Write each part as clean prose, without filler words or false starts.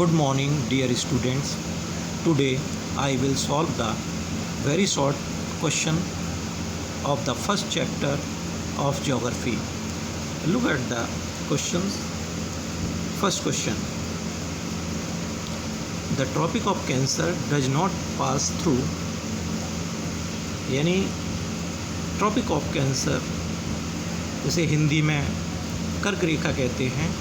Good morning, dear students. Today I will solve the very short question of the first chapter of geography. Look at the questions. First question. The Tropic of Cancer does not pass through, यानी tropic of cancer, जिसे हिंदी में कर्क रेखा कहते हैं,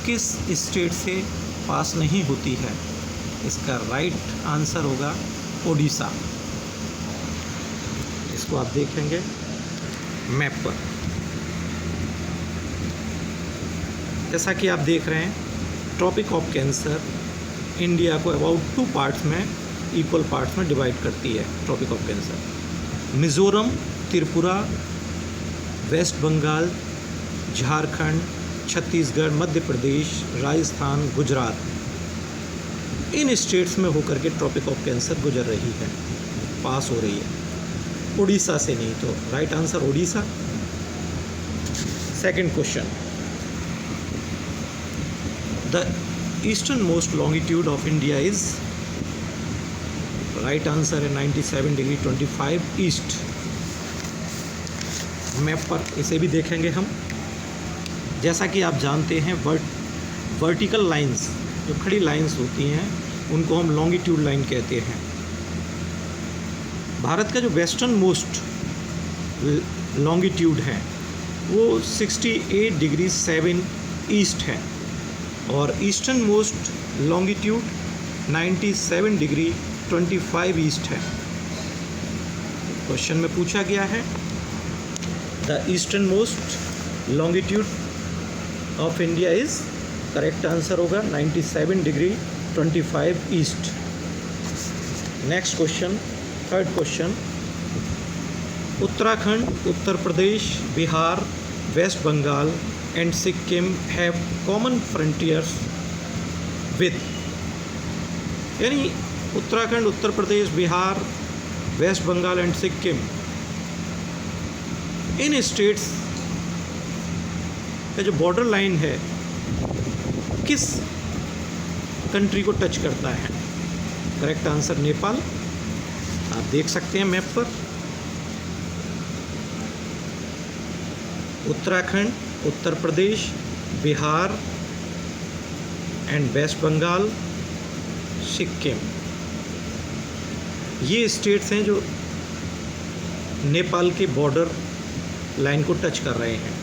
किस state से पास नहीं होती है? इसका राइट आंसर होगा ओडिशा। इसको आप देखेंगे मैप पर। जैसा कि आप देख रहे हैं, ट्रॉपिक ऑफ कैंसर इंडिया को अबाउट 2 पार्ट्स में, इक्वल पार्ट्स में डिवाइड करती है। Tropic of Cancer Mizoram, Tripura, West Bengal, Jharkhand, Chhattisgarh, Madhya Pradesh, Rajasthan, Gujarat, इन स्टेट्स में होकर के ट्रॉपिक ऑफ कैंसर गुजर रही है, पास हो रही है। उड़ीसा से नहीं, तो right answer Orissa. Second question, the eastern most longitude of India is, right answer है 97 डिग्री 25 ईस्ट। मैप पर इसे भी देखेंगे हम। जैसा कि आप जानते हैं, वर्टिकल लाइंस, जो खड़ी लाइंस होती हैं, उनको हम लॉन्गिट्यूड लाइन कहते हैं। भारत का जो वेस्टर्न मोस्ट लॉन्गिट्यूड है वो 68 डिग्री 7 ईस्ट है, और eastern most longitude 97 degree 25 east है। क्वेश्चन में पूछा गया है the eastern most longitude of India is, correct answer होगा 97 degree 25 east. Next question, third question, Uttarakhand, Uttar Pradesh, Bihar, West Bengal and Sikkim have common frontiers with, यानी उत्तराखंड, उत्तर प्रदेश, बिहार, वेस्ट बंगाल एंड सिक्किम, इन स्टेट्स का जो बॉर्डर लाइन है किस कंट्री को टच करता है? Correct answer Nepal. आप देख सकते हैं मैप पर। उत्तराखंड, उत्तर प्रदेश, बिहार एंड वेस्ट बंगाल, सिक्किम, ये स्टेट्स हैं जो नेपाल के बॉर्डर लाइन को टच कर रहे हैं,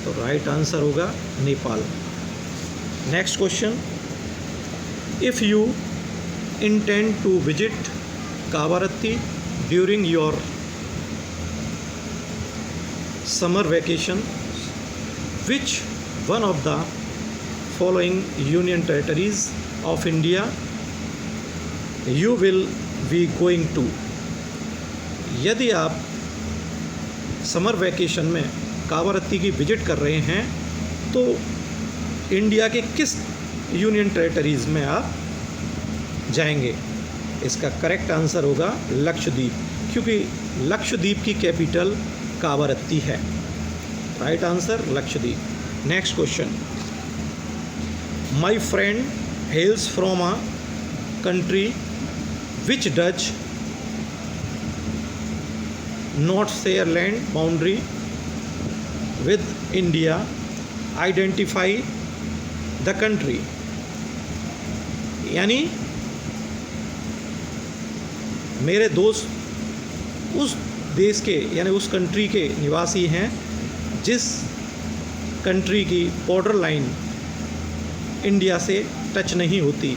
तो राइट आंसर होगा Nepal. Next question, if you intend to visit Kavaratti during your summer vacation, which one of the following union territories of India you will be going to? यदि आप समर वैकेशन में कावारत्ती की विजिट कर रहे हैं तो इंडिया के किस यूनियन टेरिटरीज़ में आप जाएंगे? इसका करेक्ट आंसर होगा लक्षद्वीप, क्योंकि लक्षद्वीप की कैपिटल कावारत्ती है। Right answer Lakshadweep. Next question, my friend हेल्स from a country which does not share land boundary with India, identify the country, यानी मेरे दोस्त उस देश के, यानी उस कंट्री के निवासी हैं जिस कंट्री की बॉर्डर लाइन इंडिया से टच नहीं होती।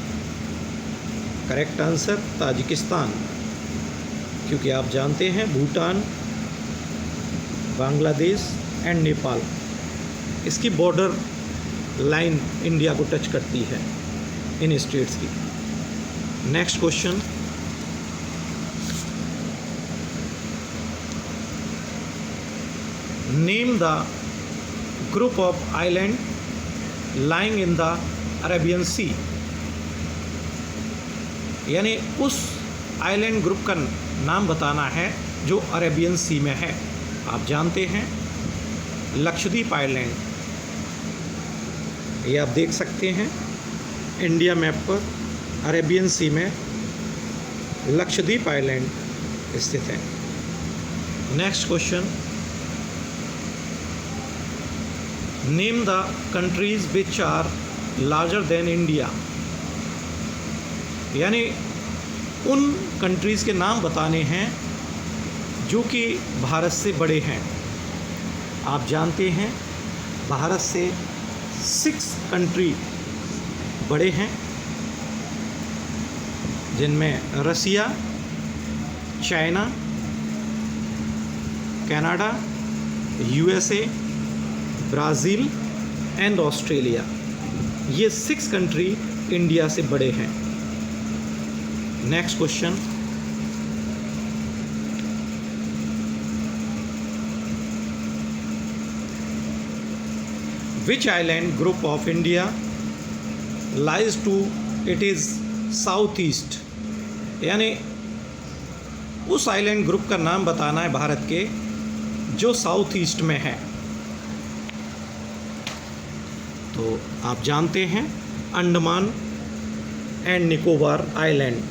करेक्ट आंसर ताजिकिस्तान, क्योंकि आप जानते हैं भूटान, बांग्लादेश एंड नेपाल, इसकी बॉर्डर लाइन इंडिया को टच करती है, इन स्टेट्स की। Next question, name the group of island lying in the Arabian sea, यानी उस आइलैंड ग्रुप का नाम बताना है जो अरेबियन सी में है। आप जानते हैं लक्षद्वीप आइलैंड, ये आप देख सकते हैं इंडिया मैप पर अरेबियन सी में लक्षद्वीप आइलैंड स्थित है। Next question, name the countries which are larger than India, यानी उन कंट्रीज़ के नाम बताने हैं जो कि भारत से बड़े हैं। आप जानते हैं भारत से 6 कंट्री बड़े हैं, जिनमें Russia, China, Canada, USA, Brazil and Australia. ये 6 कंट्री इंडिया से बड़े हैं। Next question, which island group of India lies to it is southeast, यानी उस आइलैंड ग्रुप का नाम बताना है भारत के जो साउथ ईस्ट में है। तो आप जानते हैं अंडमान एंड निकोबार आइलैंड,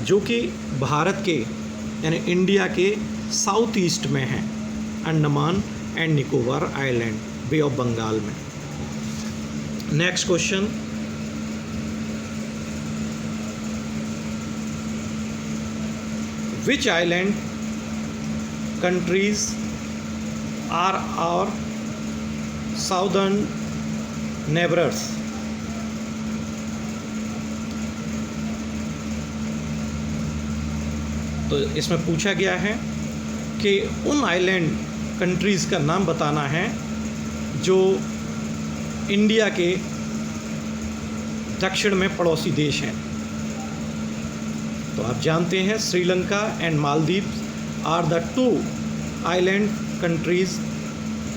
जो कि भारत के यानी इंडिया के साउथ ईस्ट में है। Andaman and Nicobar island bay of Bengal में। Next question, which island countries are our southern neighbours, तो इसमें पूछा गया है कि उन आइलैंड कंट्रीज़ का नाम बताना है जो इंडिया के दक्षिण में पड़ोसी देश हैं। तो आप जानते हैं Sri Lanka and Maldives are the 2 island countries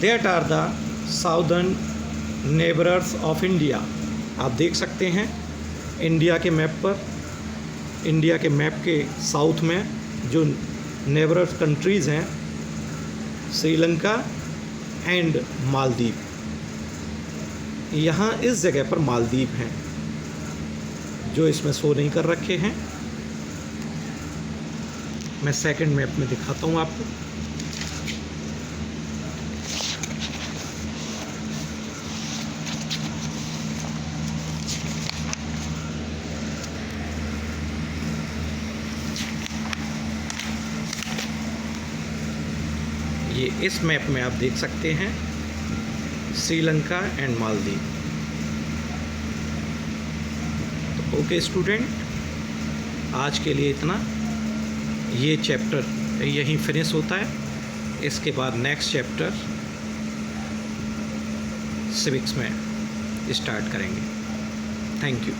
that are the southern neighbours of India. आप देख सकते हैं इंडिया के मैप पर, इंडिया के मैप के साउथ में जो नेबरर्स कंट्रीज़ हैं श्रीलंका एंड मालदीव। यहाँ इस जगह पर मालदीव हैं जो इसमें शो नहीं कर रखे हैं। मैं सेकंड मैप में दिखाता हूँ आपको। ये इस मैप में आप देख सकते हैं श्रीलंका एंड मालदीव। तो ओके स्टूडेंट, आज के लिए इतना। ये चैप्टर यहीं फिनिश होता है। इसके बाद नेक्स्ट चैप्टर सिविक्स में स्टार्ट करेंगे। Thank you.